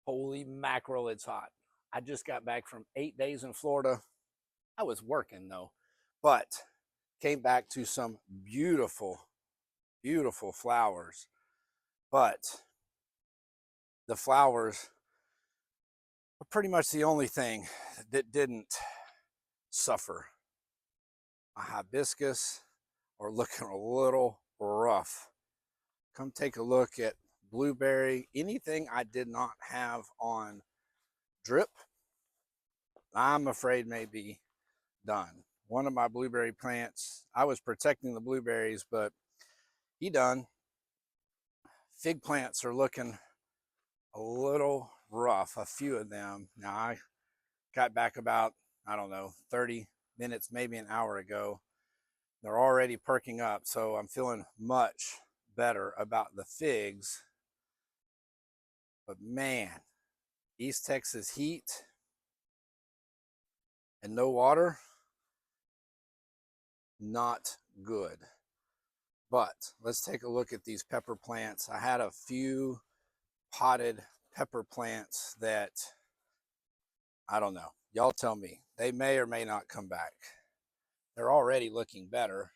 Holy mackerel, it's hot. I just got back from 8 days in Florida. I was working though, but came back to some beautiful, beautiful flowers. But the flowers were pretty much the only thing that didn't suffer. My hibiscus are looking a little rough. Come take a look at blueberry. Anything I did not have on drip, I'm afraid may be done. One of my blueberry plants, I was protecting the blueberries, but he done. Fig plants are looking a little rough, a few of them. Now I got back about, I don't know, 30 minutes, maybe an hour ago. They're already perking up, so I'm feeling much better about the figs. But man, East Texas heat and no water, not good. But let's take a look at these pepper plants. I had a few potted pepper plants that, I don't know, y'all tell me, they may or may not come back. They're already looking better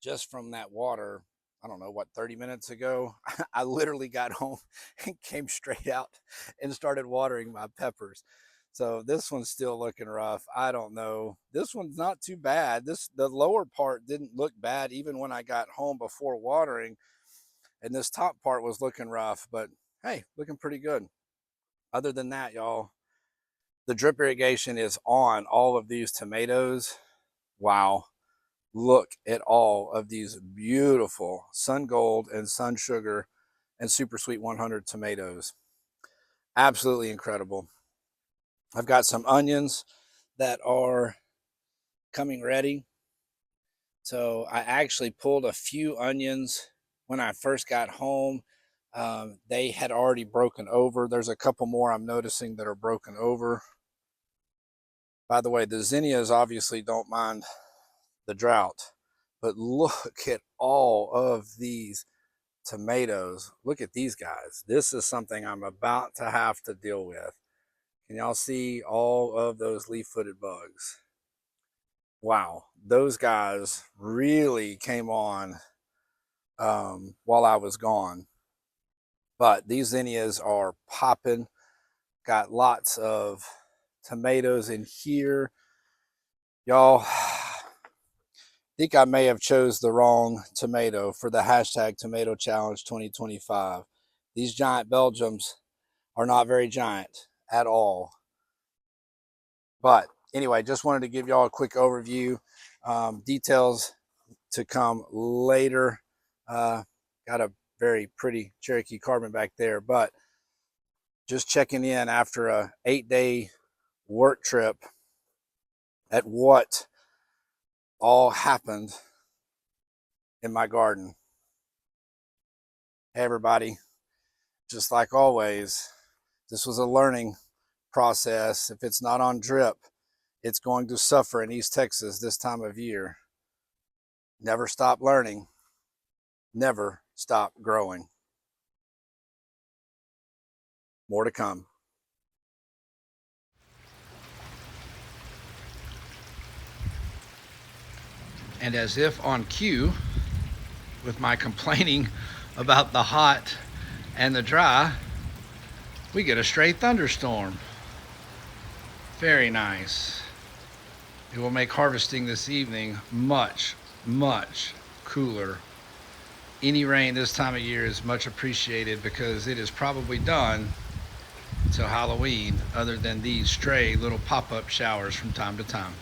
just from that water. I don't know what, 30 minutes ago, I literally got home and came straight out and started watering my peppers. So this one's still looking rough. I don't know. This one's not too bad. The lower part didn't look bad even when I got home before watering, and this top part was looking rough, but hey, looking pretty good. Other than that, y'all, the drip irrigation is on all of these tomatoes. Wow. Look at all of these beautiful Sun Gold and Sun Sugar and Super Sweet 100 tomatoes. Absolutely incredible. I've got some onions that are coming ready. So I actually pulled a few onions when I first got home. They had already broken over. There's a couple more I'm noticing that are broken over. By the way, the zinnias obviously don't mind the drought, but look at all of these tomatoes. Look at these guys. This is something I'm about to have to deal with. Can y'all see all of those leaf-footed bugs? Wow, those guys really came on while I was gone. But these zinnias are popping. Got lots of tomatoes in here. Y'all, I think I may have chose the wrong tomato for the hashtag tomato challenge 2025. These giant Belgiums are not very giant at all. But anyway, just wanted to give y'all a quick overview. Details to come later. Got a very pretty Cherokee Carbon back there, but just checking in after a 8-day work trip at what all happened in my garden. Hey everybody, just like always, this was a learning process. If it's not on drip, it's going to suffer in East Texas this time of year. Never stop learning, never stop growing. More to come. And as if on cue, with my complaining about the hot and the dry, we get a straight thunderstorm. Very nice. It will make harvesting this evening much, much cooler. Any rain this time of year is much appreciated because it is probably done till Halloween, other than these stray little pop-up showers from time to time.